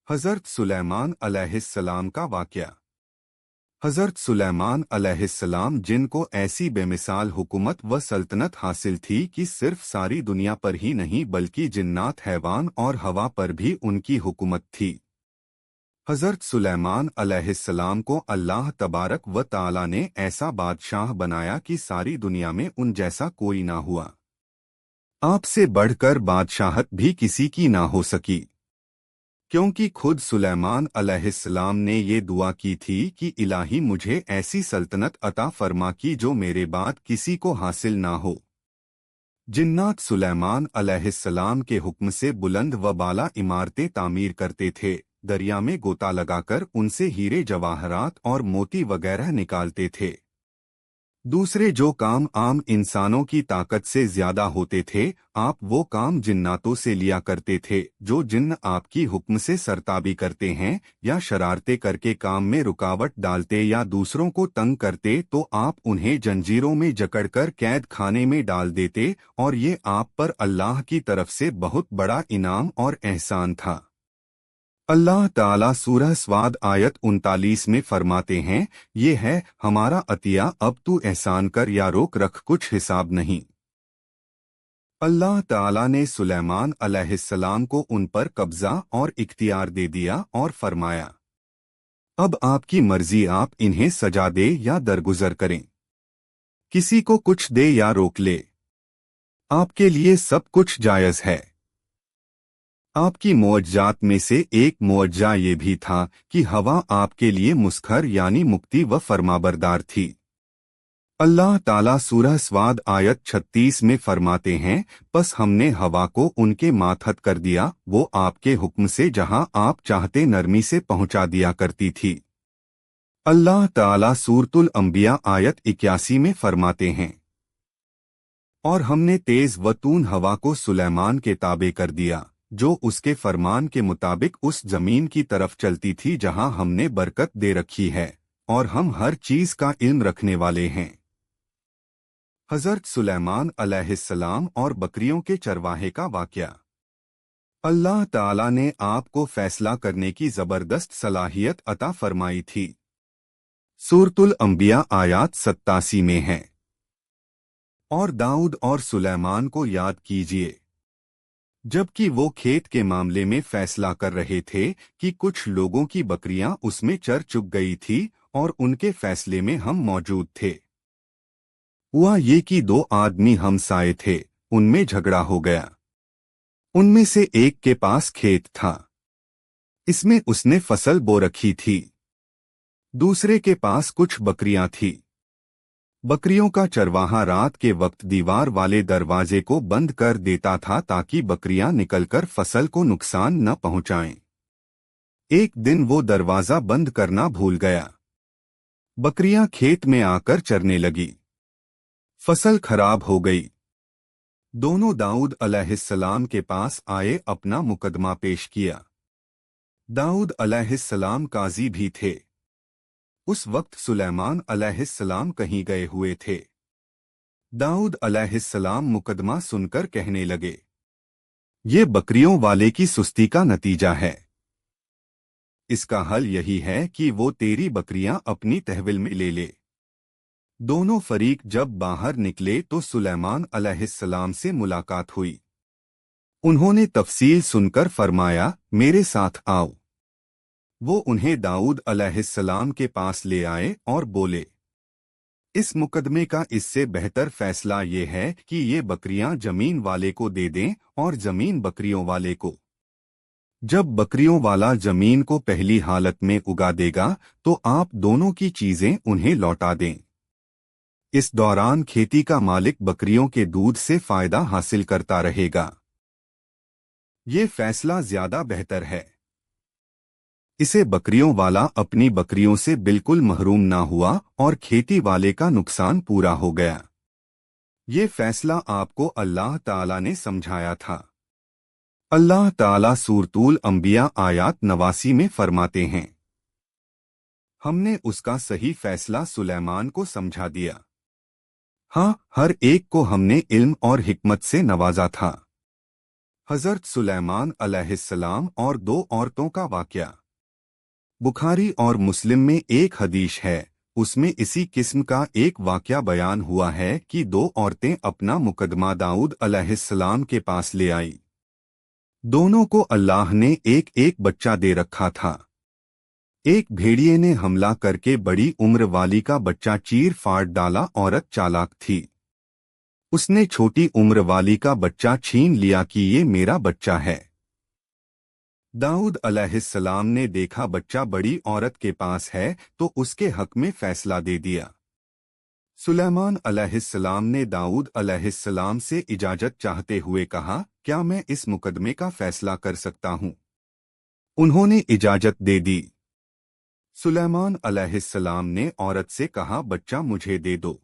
حضرت سلیمان علیہ السلام کا واقعہ۔ حضرت سلیمان علیہ السلام جن کو ایسی بے مثال حکومت و سلطنت حاصل تھی کہ صرف ساری دنیا پر ہی نہیں بلکہ جنات، حیوان اور ہوا پر بھی ان کی حکومت تھی۔ حضرت سلیمان علیہ السلام کو اللہ تبارک و تعالی نے ایسا بادشاہ بنایا کہ ساری دنیا میں ان جیسا کوئی نہ ہوا۔ آپ سے بڑھ کر بادشاہت بھی کسی کی نہ ہو سکی، کیونکہ خود سلیمان علیہ السلام نے یہ دعا کی تھی کہ الہی مجھے ایسی سلطنت عطا فرما کی جو میرے بعد کسی کو حاصل نہ ہو۔ جنات سلیمان علیہ السلام کے حکم سے بلند و بالا عمارتیں تعمیر کرتے تھے، دریا میں گوتا لگا کر ان سے ہیرے جواہرات اور موتی وغیرہ نکالتے تھے۔ دوسرے جو کام عام انسانوں کی طاقت سے زیادہ ہوتے تھے، آپ وہ کام جناتوں سے لیا کرتے تھے۔ جو جن آپ کی حکم سے سرتابی کرتے ہیں یا شرارتیں کر کے کام میں رکاوٹ ڈالتے یا دوسروں کو تنگ کرتے تو آپ انہیں جنجیروں میں جکڑ کر قید خانے میں ڈال دیتے، اور یہ آپ پر اللہ کی طرف سے بہت بڑا انعام اور احسان تھا۔ اللہ تعالیٰ سورہ سواد آیت 39 میں فرماتے ہیں، یہ ہے ہمارا عطیہ، اب تو احسان کر یا روک رکھ، کچھ حساب نہیں۔ اللہ تعالیٰ نے سلیمان علیہ السلام کو ان پر قبضہ اور اختیار دے دیا اور فرمایا، اب آپ کی مرضی، آپ انہیں سجا دے یا درگزر کریں، کسی کو کچھ دے یا روک لے، آپ کے لیے سب کچھ جائز ہے۔ آپ کی معجزات میں سے ایک معجزہ یہ بھی تھا کہ ہوا آپ کے لیے مسخر یعنی مکتی و فرمابردار تھی۔ اللہ تعالیٰ سورہ سواد آیت 36 میں فرماتے ہیں، پس ہم نے ہوا کو ان کے ماتحت کر دیا، وہ آپ کے حکم سے جہاں آپ چاہتے نرمی سے پہنچا دیا کرتی تھی۔ اللہ تعالیٰ سورۃ الانبیاء آیت 81 میں فرماتے ہیں، اور ہم نے تیز و تون ہوا کو سلیمان کے تابع کر دیا، جو اس کے فرمان کے مطابق اس زمین کی طرف چلتی تھی جہاں ہم نے برکت دے رکھی ہے، اور ہم ہر چیز کا علم رکھنے والے ہیں۔ حضرت سلیمان علیہ السلام اور بکریوں کے چرواہے کا واقعہ۔ اللہ تعالیٰ نے آپ کو فیصلہ کرنے کی زبردست صلاحیت عطا فرمائی تھی۔ سورۃ الانبیاء آیات 87 میں ہے، اور داؤد اور سلیمان کو یاد کیجیے جبکہ وہ کھیت کے معاملے میں فیصلہ کر رہے تھے کہ کچھ لوگوں کی بکریاں اس میں چر چگ گئی تھی اور ان کے فیصلے میں ہم موجود تھے۔ ہوا یہ کہ دو آدمی ہمسائے تھے، ان میں جھگڑا ہو گیا۔ ان میں سے ایک کے پاس کھیت تھا، اس میں اس نے فصل بو رکھی تھی، دوسرے کے پاس کچھ بکریاں تھی۔ بکریوں کا چرواہا رات کے وقت دیوار والے دروازے کو بند کر دیتا تھا تاکہ بکریاں نکل کر فصل کو نقصان نہ پہنچائیں۔ ایک دن وہ دروازہ بند کرنا بھول گیا، بکریاں کھیت میں آ کر چرنے لگی، فصل خراب ہو گئی۔ دونوں داؤد علیہ السلام کے پاس آئے، اپنا مقدمہ پیش کیا۔ داؤد علیہ السلام قاضی بھی تھے۔ اس وقت سلیمان علیہ السلام کہیں گئے ہوئے تھے۔ داؤد علیہ السلام مقدمہ سن کر کہنے لگے، یہ بکریوں والے کی سستی کا نتیجہ ہے، اس کا حل یہی ہے کہ وہ تیری بکریاں اپنی تحویل میں لے لے۔ دونوں فریق جب باہر نکلے تو سلیمان علیہ السلام سے ملاقات ہوئی۔ انہوں نے تفصیل سن کر فرمایا، میرے ساتھ آؤ۔ وہ انہیں داؤد علیہ السلام کے پاس لے آئے اور بولے، اس مقدمے کا اس سے بہتر فیصلہ یہ ہے کہ یہ بکریاں زمین والے کو دے دیں اور زمین بکریوں والے کو۔ جب بکریوں والا زمین کو پہلی حالت میں اگا دے گا تو آپ دونوں کی چیزیں انہیں لوٹا دیں۔ اس دوران کھیتی کا مالک بکریوں کے دودھ سے فائدہ حاصل کرتا رہے گا۔ یہ فیصلہ زیادہ بہتر ہے۔ اسے بکریوں والا اپنی بکریوں سے بالکل محروم نہ ہوا اور کھیتی والے کا نقصان پورا ہو گیا۔ یہ فیصلہ آپ کو اللہ تعالیٰ نے سمجھایا تھا۔ اللہ تعالیٰ سورۃ الانبیاء آیات 89 میں فرماتے ہیں، ہم نے اس کا صحیح فیصلہ سلیمان کو سمجھا دیا۔ ہاں، ہر ایک کو ہم نے علم اور حکمت سے نوازا تھا۔ حضرت سلیمان علیہ السلام اور دو عورتوں کا واقعہ۔ بخاری اور مسلم میں ایک حدیث ہے، اس میں اسی قسم کا ایک واقعہ بیان ہوا ہے کہ دو عورتیں اپنا مقدمہ داؤد علیہ السلام کے پاس لے آئی۔ دونوں کو اللہ نے ایک ایک بچہ دے رکھا تھا۔ ایک بھیڑیے نے حملہ کر کے بڑی عمر والی کا بچہ چیر پھاڑ ڈالا۔ عورت چالاک تھی، اس نے چھوٹی عمر والی کا بچہ چھین لیا کہ یہ میرا بچہ ہے۔ داؤد علیہ السلام نے دیکھا بچہ بڑی عورت کے پاس ہے تو اس کے حق میں فیصلہ دے دیا۔ سلیمان علیہ السلام نے داؤد علیہ السلام سے اجازت چاہتے ہوئے کہا، کیا میں اس مقدمے کا فیصلہ کر سکتا ہوں؟ انہوں نے اجازت دے دی۔ سلیمان علیہ السلام نے عورت سے کہا، بچہ مجھے دے دو۔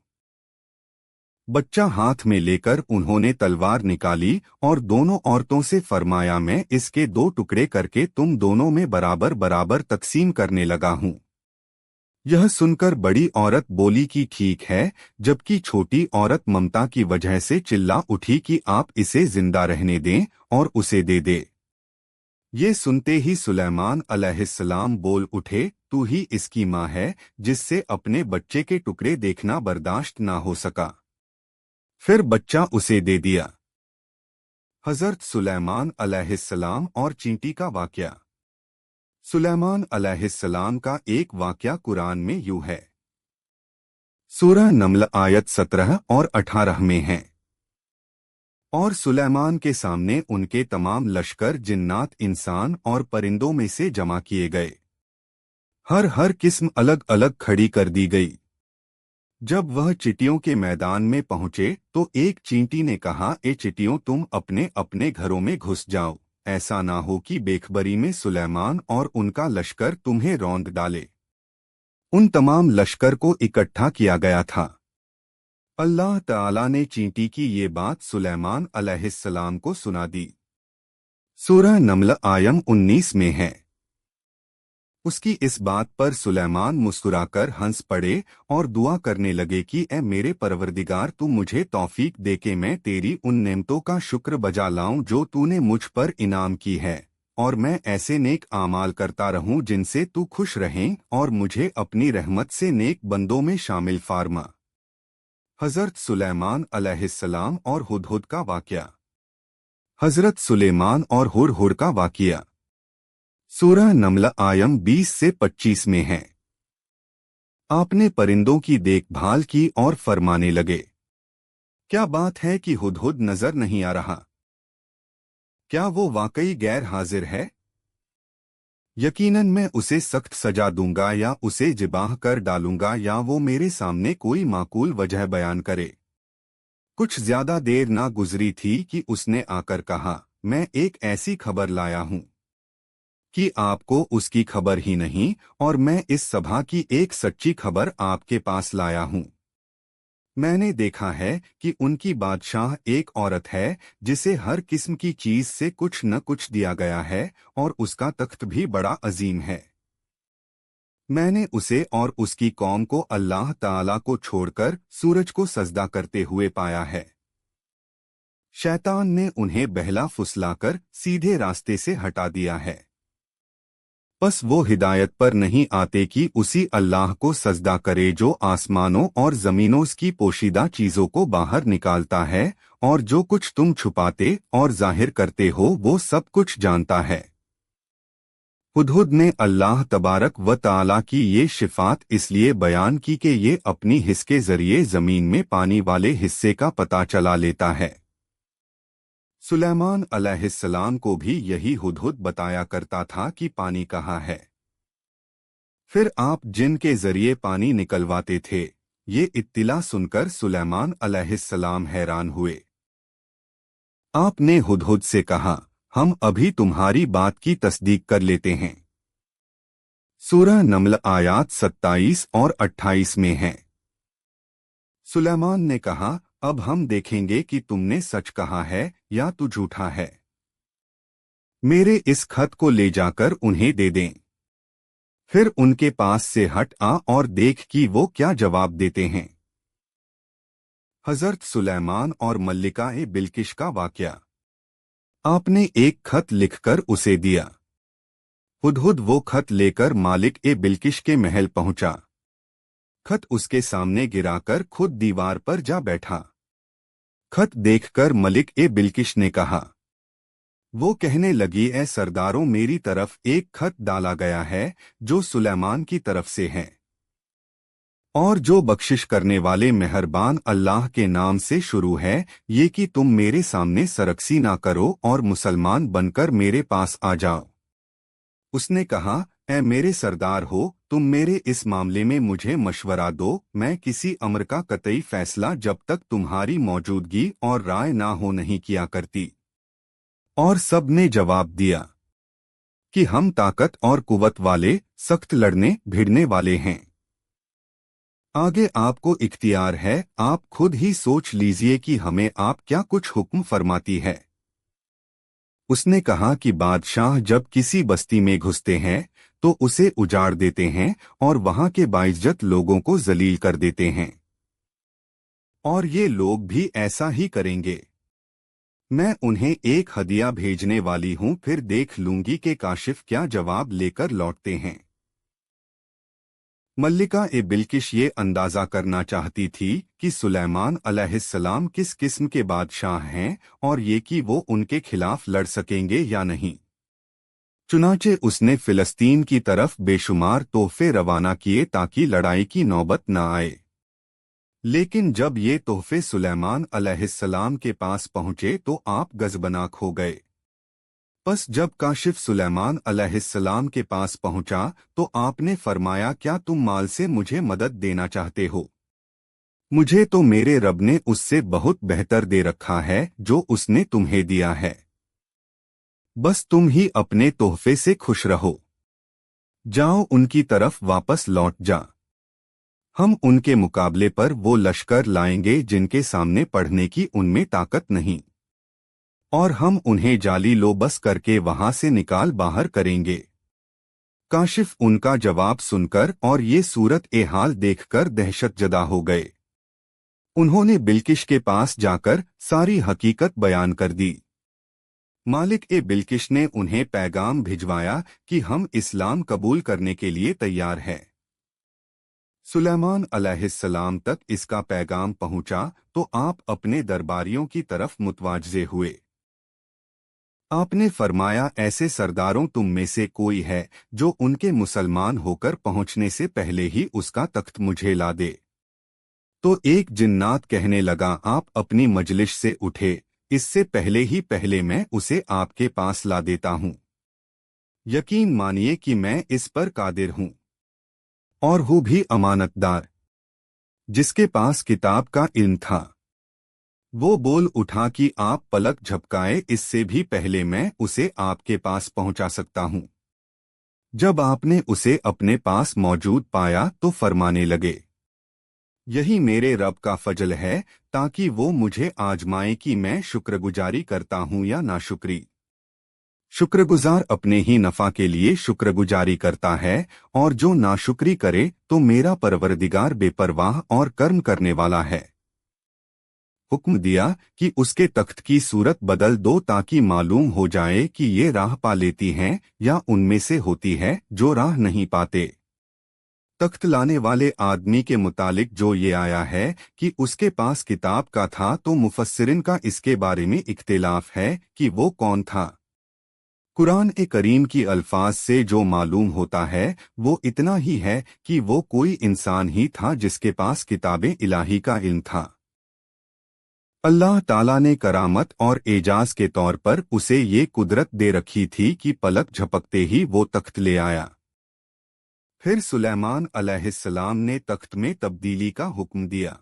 بچہ ہاتھ میں لے کر انہوں نے تلوار نکالی اور دونوں عورتوں سے فرمایا، میں اس کے دو ٹکڑے کر کے تم دونوں میں برابر برابر تقسیم کرنے لگا ہوں۔ یہ سن کر بڑی عورت بولی کہ ٹھیک ہے، جبکہ چھوٹی عورت ممتا کی وجہ سے چلا اٹھی کہ آپ اسے زندہ رہنے دیں اور اسے دے دے۔ یہ سنتے ہی سلیمان علیہ السلام بول اٹھے، تو ہی اس کی ماں ہے جس سے اپنے بچے کے ٹکڑے دیکھنا برداشت نہ ہو سکا۔ پھر بچہ اسے دے دیا۔ حضرت سلیمان علیہ السلام اور چینٹی کا واقعہ۔ سلیمان علیہ السلام کا ایک واقعہ قرآن میں یوں ہے۔ سورہ نمل آیت 17 اور 18 میں ہیں۔ اور سلیمان کے سامنے ان کے تمام لشکر جنات، انسان اور پرندوں میں سے جمع کیے گئے۔ ہر قسم الگ الگ کھڑی کر دی گئی۔ جب وہ چٹیوں کے میدان میں پہنچے تو ایک چینٹی نے کہا، اے چٹیوں، تم اپنے اپنے گھروں میں گھس جاؤ، ایسا نہ ہو کہ بےخبری میں سلیمان اور ان کا لشکر تمہیں روند ڈالے۔ ان تمام لشکر کو اکٹھا کیا گیا تھا۔ اللہ تعالی نے چینٹی کی یہ بات سلیمان علیہ السلام کو سنا دی۔ سورہ نمل آیت 19 میں ہے۔ اس کی اس بات پر سلیمان مسکرا کر ہنس پڑے اور دعا کرنے لگے کہ اے میرے پروردگار، تو مجھے توفیق دے کہ میں تیری ان نعمتوں کا شکر بجا لاؤں جو تو نے مجھ پر انعام کی ہے، اور میں ایسے نیک اعمال کرتا رہوں جن سے تو خوش رہیں، اور مجھے اپنی رحمت سے نیک بندوں میں شامل فرما۔ حضرت سلیمان علیہ السلام اور ہدہد کا واقعہ۔ حضرت سلیمان اور ہدہد کا واقعہ سورہ نمل آیت 20 سے 25 میں ہے۔ آپ نے پرندوں کی دیکھ بھال کی اور فرمانے لگے، کیا بات ہے کہ ہدہد نظر نہیں آ رہا؟ کیا وہ واقعی غیر حاضر ہے؟ یقیناً میں اسے سخت سزا دوں گا، یا اسے ذبح کر ڈالوں گا، یا وہ میرے سامنے کوئی معقول وجہ بیان کرے۔ کچھ زیادہ دیر نہ گزری تھی کہ اس نے آ کر کہا، میں ایک ایسی خبر لایا ہوں کہ آپ کو اس کی خبر ہی نہیں، اور میں اس سبھا کی ایک سچی خبر آپ کے پاس لایا ہوں۔ میں نے دیکھا ہے کہ ان کی بادشاہ ایک عورت ہے جسے ہر قسم کی چیز سے کچھ نہ کچھ دیا گیا ہے، اور اس کا تخت بھی بڑا عظیم ہے۔ میں نے اسے اور اس کی قوم کو اللہ تعالی کو چھوڑ کر سورج کو سجدہ کرتے ہوئے پایا ہے۔ شیطان نے انہیں بہلا پھسلا کر سیدھے راستے سے ہٹا دیا ہے۔ بس وہ ہدایت پر نہیں آتے کہ اسی اللہ کو سجدہ کرے جو آسمانوں اور زمینوں کی پوشیدہ چیزوں کو باہر نکالتا ہے، اور جو کچھ تم چھپاتے اور ظاہر کرتے ہو وہ سب کچھ جانتا ہے۔ ہدہد نے اللہ تبارک و تعالی کی یہ صفات اس لیے بیان کی کہ یہ اپنی حس کے ذریعے زمین میں پانی والے حصے کا پتہ چلا لیتا ہے۔ سلیمان علیہ السلام کو بھی یہی ہدہد بتایا کرتا تھا کہ پانی کہاں ہے۔ پھر آپ جن کے ذریعے پانی نکلواتے تھے، یہ اطلاع سن کر سلیمان علیہ السلام حیران ہوئے۔ آپ نے ہدہد سے کہا، ہم ابھی تمہاری بات کی تصدیق کر لیتے ہیں۔ سورہ نمل آیات 27 اور 28 میں ہیں۔ سلیمان نے کہا، اب ہم دیکھیں گے کہ تم نے سچ کہا ہے یا تو جھوٹا ہے۔ میرے اس خط کو لے جا کر انہیں دے دیں۔ پھر ان کے پاس سے ہٹ آ اور دیکھ کہ وہ کیا جواب دیتے ہیں۔ حضرت سلیمان اور ملکہ بلقیس کا واقعہ۔ आपने एक खत लिखकर उसे दिया। हुदहुद वो खत लेकर मालिक ए बिल्किश के महल पहुंचा। खत उसके सामने गिराकर खुद दीवार पर जा बैठा। खत देखकर मलिक ए बिल्किश ने कहा। वो कहने लगी, ए सरदारों, मेरी तरफ एक खत डाला गया है जो सुलेमान की तरफ से है, और जो बख्शिश करने वाले मेहरबान अल्लाह के नाम से शुरू है, ये कि तुम मेरे सामने सरकसी ना करो और मुसलमान बनकर मेरे पास आ जाओ। उसने कहा, ए मेरे सरदार हो, तुम मेरे इस मामले में मुझे मशवरा दो। मैं किसी अमर का कतई फैसला जब तक तुम्हारी मौजूदगी और राय ना हो नहीं किया करती। और सब ने जवाब दिया कि हम ताकत और कुव्वत वाले, सख्त लड़ने भिड़ने वाले हैं। आगे आपको इख्तियार है, आप खुद ही सोच लीजिए कि हमें आप क्या कुछ हुक्म फरमाती है। उसने कहा कि बादशाह जब किसी बस्ती में घुसते हैं तो उसे उजाड़ देते हैं और वहां के बाइज्जत लोगों को जलील कर देते हैं, और ये लोग भी ऐसा ही करेंगे। मैं उन्हें एक हदिया भेजने वाली हूं, फिर देख लूंगी कि काशिफ क्या जवाब लेकर लौटते हैं। मल्लिका ए बिल्किश ये अंदाजा करना चाहती थी कि सुलेमान अलैहिस्सलाम किस किस्म के बादशाह हैं और ये कि वो उनके खिलाफ लड़ सकेंगे या नहीं। चुनाचे उसने फिलिस्तीन की तरफ बेशुमार तोहफे रवाना किए ताकि लड़ाई की नौबत न आए। लेकिन जब ये तोहफे सुलेमान अलैहिस्सलाम के पास पहुंचे तो आप गजबनाक हो गए। बस जब काशिफ सुलेमान अलैहिस्सलाम के पास पहुंचा तो आपने फरमाया, क्या तुम माल से मुझे मदद देना चाहते हो? मुझे तो मेरे रब ने उससे बहुत बेहतर दे रखा है जो उसने तुम्हें दिया है। बस तुम ही अपने तोहफे से खुश रहो। जाओ, उनकी तरफ वापस लौट जा। हम उनके मुकाबले पर वो लश्कर लाएंगे जिनके सामने पढ़ने की उनमें ताकत नहीं, और हम उन्हें जाली लो बस करके वहां से निकाल बाहर करेंगे। काशिफ उनका जवाब सुनकर और ये सूरत ए हाल देखकर दहशतजदा हो गए। उन्होंने बिल्किश के पास जाकर सारी हकीकत बयान कर दी। मालिक ए बिल्किश ने उन्हें पैगाम भिजवाया कि हम इस्लाम कबूल करने के लिए तैयार हैं। सुलेमान अलैहिस्सलाम तक इसका पैगाम पहुंचा तो आप अपने दरबारियों की तरफ मुतवाज्जे हुए। आपने फरमाया, ऐसे सरदारों तुम में से कोई है जो उनके मुसलमान होकर पहुंचने से पहले ही उसका तख्त मुझे ला दे। तो एक जिन्नात कहने लगा, आप अपनी मजलिस से उठे, इससे पहले मैं उसे आपके पास ला देता हूं। यकीन मानिए कि मैं इस पर कादिर हूं, और हूं भी अमानतदार। जिसके पास किताब का इल्म था वो बोल उठा कि आप पलक झपकाए, इससे भी पहले मैं उसे आपके पास पहुंचा सकता हूं। जब आपने उसे अपने पास मौजूद पाया तो फरमाने लगे, यही मेरे रब का फजल है ताकि वो मुझे आजमाए कि मैं शुक्रगुजारी करता हूं या नाशुक्री। शुक्रगुजार अपने ही नफा के लिए शुक्रगुजारी करता है, और जो नाशुक्री करे तो मेरा परवरदिगार बेपरवाह और कर्म करने वाला है। हुक्म दिया कि उसके तख्त की सूरत बदल दो ताकि मालूम हो जाए कि ये राह पा लेती हैं या उनमें से होती है जो राह नहीं पाते। तख्त लाने वाले आदमी के मुतालिक जो ये आया है कि उसके पास किताब का था, तो मुफस्सिरिन का इसके बारे में इख्तिलाफ है कि वो कौन था। कुरान ए करीम की अल्फाज से जो मालूम होता है वो इतना ही है कि वो कोई इंसान ही था जिसके पास किताबे इलाही का इल्म था। अल्लाह ताला ने करामत और एजाज के तौर पर उसे ये कुदरत दे रखी थी कि पलक झपकते ही वो तख्त ले आया। फिर सुलेमान अलैहिस्सलाम ने तख्त में तब्दीली का हुक्म दिया।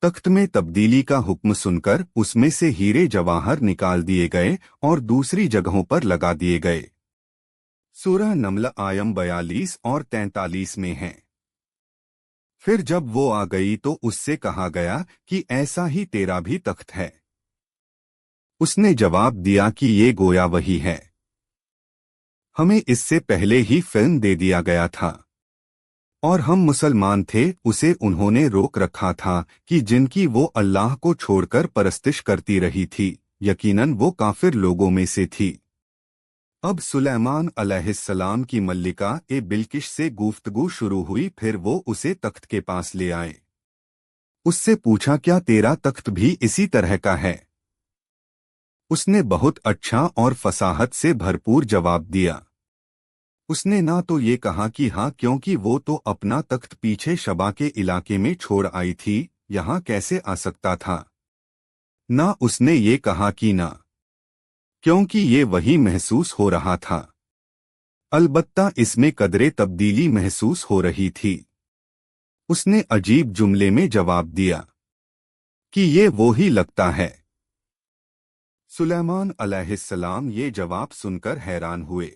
तख्त में तब्दीली का हुक्म सुनकर उसमें से हीरे जवाहर निकाल दिए गए और दूसरी जगहों पर लगा दिए गए। सूरह नमल आयम 42 और 43 में है। फिर जब वो आ गई तो उससे कहा गया कि ऐसा ही तेरा भी तख्त है। उसने जवाब दिया कि ये गोया वही है, हमें इससे पहले ही फिल्म दे दिया गया था, और हम मुसलमान थे। उसे उन्होंने रोक रखा था कि जिनकी वो अल्लाह को छोड़कर परस्तिश करती रही थी, यकीनन वो काफिर लोगों में से थी। अब सुलेमान अलैहिस्सलाम की मल्लिका ए बिल्किश से गुफ्तगू शुरू हुई। फिर वो उसे तख्त के पास ले आए। उससे पूछा, क्या तेरा तख्त भी इसी तरह का है? उसने बहुत अच्छा और फसाहत से भरपूर जवाब दिया। उसने ना तो ये कहा कि हाँ, क्योंकि वो तो अपना तख्त पीछे शबा के इलाके में छोड़ आई थी, यहाँ कैसे आ सकता था। ना उसने ये कहा कि ना, क्योंकि ये वही महसूस हो रहा था। अलबत्ता इसमें कदरे तब्दीली महसूस हो रही थी। उसने अजीब जुमले में जवाब दिया कि ये वो ही लगता है। सुलेमान अलैहिस्सलाम ये जवाब सुनकर हैरान हुए।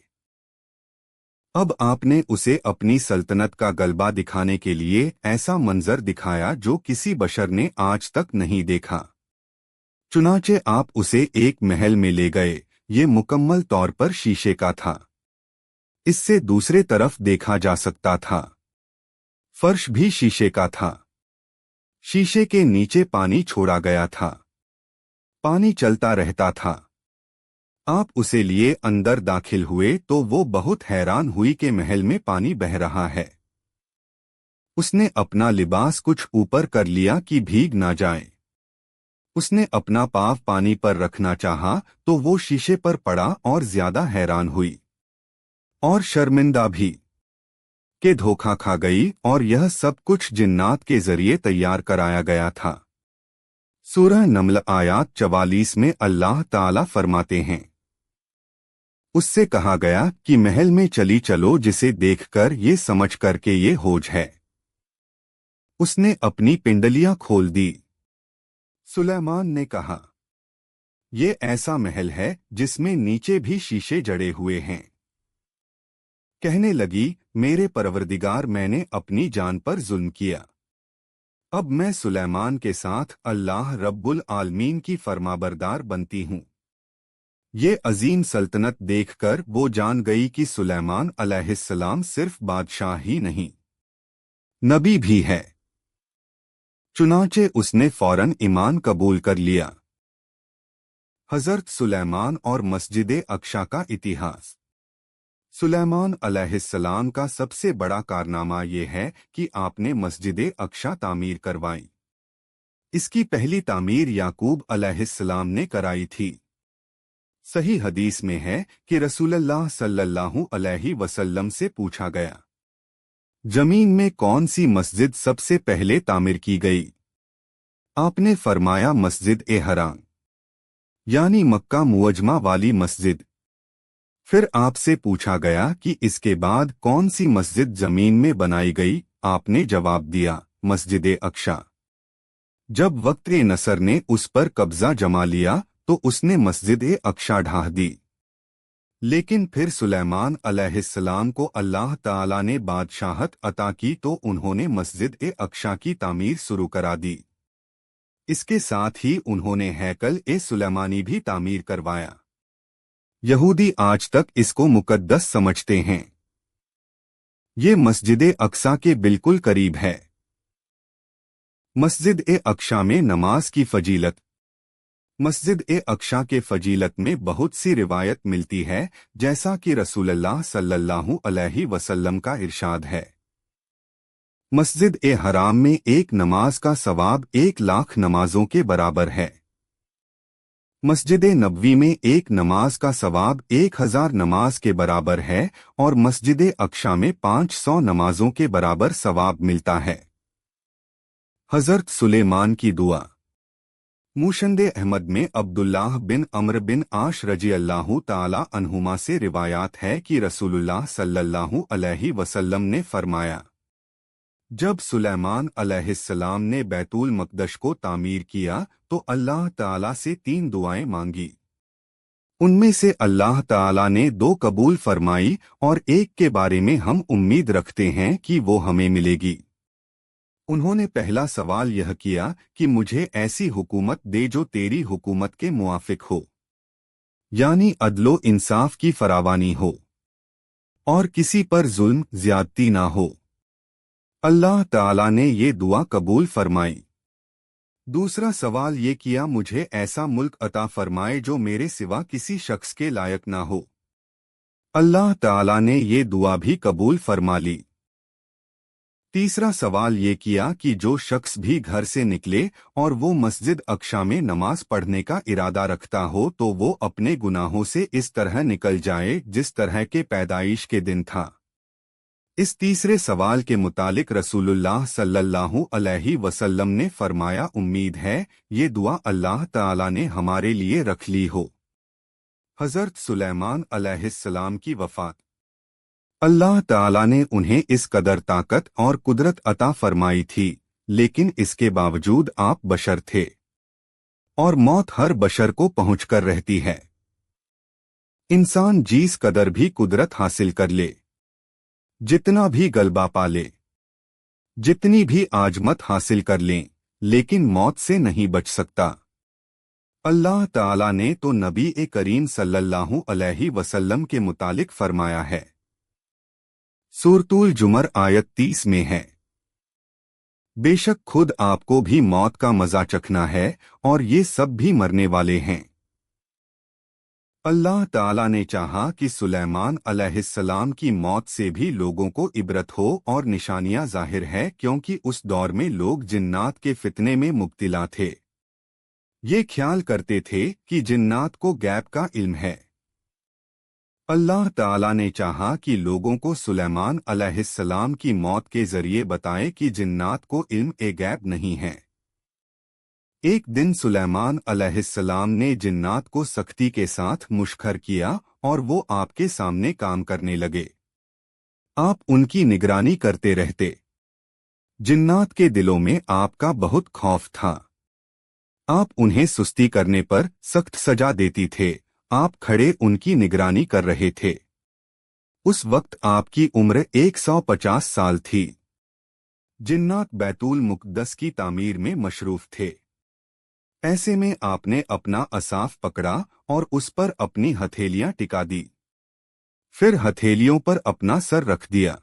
अब आपने उसे अपनी सल्तनत का गलबा दिखाने के लिए ऐसा मंजर दिखाया जो किसी बशर ने आज तक नहीं देखा। चुनाचे आप उसे एक महल में ले गए। ये मुकम्मल तौर पर शीशे का था। इससे दूसरे तरफ देखा जा सकता था। फर्श भी शीशे का था। शीशे के नीचे पानी छोड़ा गया था। पानी चलता रहता था। आप उसे लिए अंदर दाखिल हुए तो वो बहुत हैरान हुई कि महल में पानी बह रहा है। उसने अपना लिबास कुछ ऊपर कर लिया कि भीग ना जाए। उसने अपना पाँव पानी पर रखना चाहा तो वो शीशे पर पड़ा और ज्यादा हैरान हुई और शर्मिंदा भी कि धोखा खा गई, और यह सब कुछ जिन्नात के जरिए तैयार कराया गया था। सूरह नमल आयात 44 में अल्लाह ताला फरमाते हैं, उससे कहा गया कि महल में चली चलो जिसे देखकर ये समझ कर के ये होज है। उसने अपनी पिंडलियां खोल दी। सुलेमान ने कहा, ये ऐसा महल है जिसमें नीचे भी शीशे जड़े हुए हैं। कहने लगी, मेरे परवरदिगार, मैंने अपनी जान पर जुल्म किया। अब मैं सुलेमान के साथ अल्लाह रब्बुल आलमीन की फरमाबरदार बनती हूँ। ये अजीम सल्तनत देखकर वो जान गई कि सुलेमान अलैहिस्सलाम सिर्फ बादशाह ही नहीं, नबी भी है। चुनाचे उसने फौरन ईमान कबूल कर लिया। हजरत सुलेमान और मस्जिद अक्शा का इतिहास। सुलेमान अलैहिस्सलाम का सबसे बड़ा कारनामा ये है कि आपने मस्जिद अक्शा तामीर करवाई। इसकी पहली तामीर याकूब अलैहिस्सलाम ने कराई थी। सही हदीस में है कि रसूलुल्लाह सल्लल्लाहु अलैहि वसल्लम से पूछा गया, जमीन में कौन सी मस्जिद सबसे पहले तामीर की गई? आपने फरमाया, मस्जिद ए हराम, यानी मक्का मुअज्जमा वाली मस्जिद। फिर आपसे पूछा गया कि इसके बाद कौन सी मस्जिद जमीन में बनाई गई? आपने जवाब दिया, मस्जिद अक्शा। जब वक्त नसर ने उस पर कब्जा जमा लिया तो उसने मस्जिद अक्शा ढाह दी। लेकिन फिर सुलेमान अलैहिस्सलाम को अल्लाह ताला ने बादशाहत अता की तो उन्होंने मस्जिद अक्शा की तामीर शुरू करा दी। इसके साथ ही उन्होंने हैकल सुलेमानी भी तामीर करवाया। यहूदी आज तक इसको मुकद्दस समझते हैं। ये मस्जिद अक्सा के बिल्कुल करीब है। मस्जिद अक्शा में नमाज की फजीलत। मस्जिद अक्शा के फजीलत में बहुत सी रिवायत मिलती है, जैसा कि रसूलुल्लाह सल्लल्लाहु अलैहि वसल्लम का इरशाद है, मस्जिद हराम में एक नमाज का सवाब 1,00,000 नमाजों के बराबर है। मस्जिद नबवी में एक नमाज का सवाब 1,000 नमाज के बराबर है और मस्जिद अक्शा में 500 नमाजों के बराबर सवाब मिलता है। हजरत सुलेमान की दुआ। मुशंदे अहमद में अब्दुल्लाह बिन अम्र बिन आश रजी अल्लाहु ताला अन्हुमा से रिवायात है कि रसूलुल्लाह सल्लल्लाहु अलैहि वसल्लम ने फरमाया, जब सुलेमान अलैहिस्सलाम ने बैतुल मक़दस को तामीर किया तो अल्लाह ताला से 3 दुआएं मांगी। उनमें से अल्लाह ताला ने 2 कबूल फरमाई और एक के बारे में हम उम्मीद रखते हैं कि वो हमें मिलेगी। उन्होंने पहला सवाल यह किया कि मुझे ऐसी हुकूमत दे जो तेरी हुकूमत के मुआफिक हो, यानी अदलो इंसाफ की फरावानी हो और किसी पर जुल्म ज्यादती ना हो। अल्लाह ताला ने ये दुआ कबूल फरमाई। दूसरा सवाल ये किया, मुझे ऐसा मुल्क अता फरमाए जो मेरे सिवा किसी शख्स के लायक ना हो। अल्लाह ताला ने ये दुआ भी कबूल फरमा ली। तीसरा सवाल ये किया कि जो शख्स भी घर से निकले और वो मस्जिद अक्शा में नमाज पढ़ने का इरादा रखता हो तो वो अपने गुनाहों से इस तरह निकल जाए जिस तरह के पैदाइश के दिन था। इस तीसरे सवाल के मुतालिक रसूलुल्लाह सल्लल्लाहु अलैहि वसल्लम ने फरमाया, उम्मीद है ये दुआ अल्लाह ताला ने हमारे लिए रख ली हो। हज़रत सुलेमान अलैहिस्सलाम की वफ़ात। अल्लाह ताला ने उन्हें इस कदर ताकत और कुदरत अता फरमाई थी, लेकिन इसके बावजूद आप बशर थे और मौत हर बशर को पहुंचकर रहती है। इंसान जिस कदर भी कुदरत हासिल कर ले, जितना भी गलबा पा ले, जितनी भी आजमत हासिल कर लें, लेकिन मौत से नहीं बच सकता। अल्लाह ताला ने तो नबी करीम सल्लल्लाहु अलैहि वसल्लम के मुतालिक फरमाया है। सूरतुल जुमर आयत 30 में है, बेशक खुद आपको भी मौत का मजा चखना है और ये सब भी मरने वाले हैं। अल्लाह ताला ने चाहा कि सुलेमान अलैहिस्सलाम की मौत से भी लोगों को इबरत हो और निशानियां जाहिर है, क्योंकि उस दौर में लोग जिन्नात के फितने में मुब्तिला थे। ये ख्याल करते थे कि जिन्नात को गैब का इल्म है। अल्लाह ताला ने चाहा कि लोगों को सुलेमान अलैहिस्सलाम की मौत के जरिए बताए कि जिन्नात को इल्म गैब नहीं है। एक दिन सुलेमान अलैहिस्सलाम ने जिन्नात को सख्ती के साथ मुश्खर किया और वो आपके सामने काम करने लगे। आप उनकी निगरानी करते रहते। जिन्नात के दिलों में आपका बहुत खौफ था। आप उन्हें सुस्ती करने पर सख्त सजा देती थे। आप खड़े उनकी निगरानी कर रहे थे। उस वक्त आपकी उम्र 150 साल थी। जिन्नात बैतुल मुक़द्दस की तामीर में मशरूफ थे। ऐसे में आपने अपना असाफ पकड़ा और उस पर अपनी हथेलियां टिका दी, फिर हथेलियों पर अपना सर रख दिया।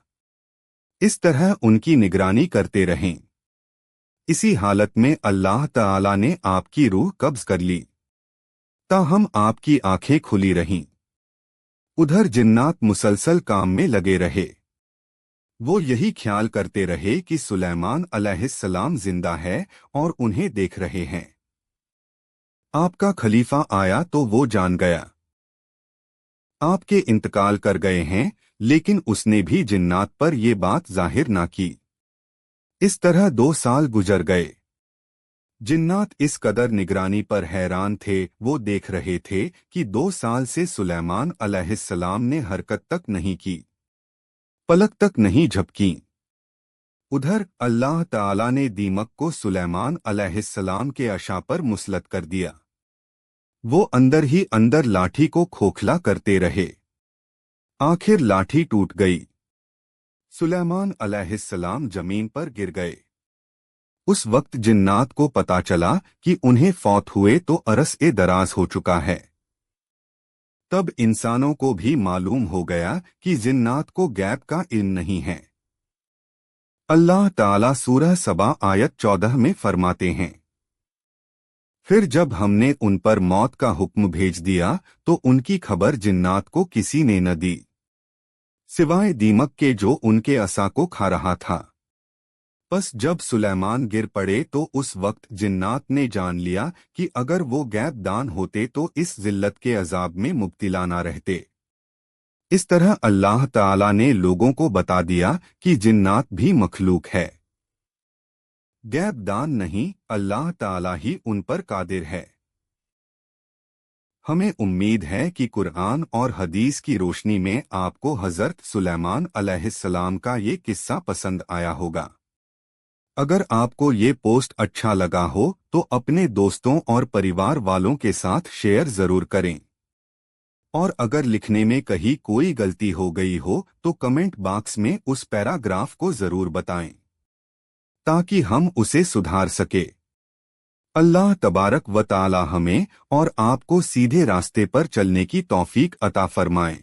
इस तरह उनकी निगरानी करते रहें। इसी हालत में अल्लाह ताला ने आपकी रूह कब्ज कर ली, ताहम आपकी आंखें खुली रहीं। उधर जिन्नात मुसलसल काम में लगे रहे। वो यही ख्याल करते रहे कि सुलेमान अलैहिस्सलाम जिंदा है और उन्हें देख रहे हैं। आपका खलीफा आया तो वो जान गया आपके इंतकाल कर गए हैं, लेकिन उसने भी जिन्नात पर ये बात जाहिर ना की। इस तरह 2 साल गुजर गए। जिन्नात इस कदर निगरानी पर हैरान थे। वो देख रहे थे कि 2 साल से सुलेमान अलैहिस्सलाम ने हरकत तक नहीं की, पलक तक नहीं झपकी। उधर अल्लाह ताला ने दीमक को सुलेमान अलैहिस्सलाम के अशा पर मुसलत कर दिया। वो अंदर ही अंदर लाठी को खोखला करते रहे। आखिर लाठी टूट गई। सुलेमान अलैहिस्सलाम जमीन पर गिर गए। उस वक्त जिन्नात को पता चला कि उन्हें फौत हुए तो अरस दराज हो चुका है। तब इंसानों को भी मालूम हो गया कि जिन्नात को गैब का इल्म नहीं है। अल्लाह ताला सूरह सबा आयत 14 में फरमाते हैं, फिर जब हमने उन पर मौत का हुक्म भेज दिया तो उनकी खबर जिन्नात को किसी ने न दी, सिवाय दीमक के जो उनके असा को खा रहा था। बस जब सुलेमान गिर पड़े तो उस वक्त जिन्नात ने जान लिया कि अगर वो गैब दान होते तो इस जिल्लत के अजाब में मुब्तिला ना रहते। इस तरह अल्लाह ताला ने लोगों को बता दिया कि जिन्नात भी मखलूक है, गैब दान नहीं, अल्लाह ताला ही उन पर कादिर है। हमें उम्मीद है कि कुरान और हदीस की रोशनी में आपको हज़रत सुलेमान अलैहिस्सलाम का ये किस्सा पसंद आया होगा। अगर आपको ये पोस्ट अच्छा लगा हो तो अपने दोस्तों और परिवार वालों के साथ शेयर जरूर करें। और अगर लिखने में कहीं कोई गलती हो गई हो तो कमेंट बॉक्स में उस पैराग्राफ को जरूर बताएं, ताकि हम उसे सुधार सके। अल्लाह तबारक व ताला हमें और आपको सीधे रास्ते पर चलने की तौफीक अता फरमाए।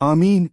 आमीन।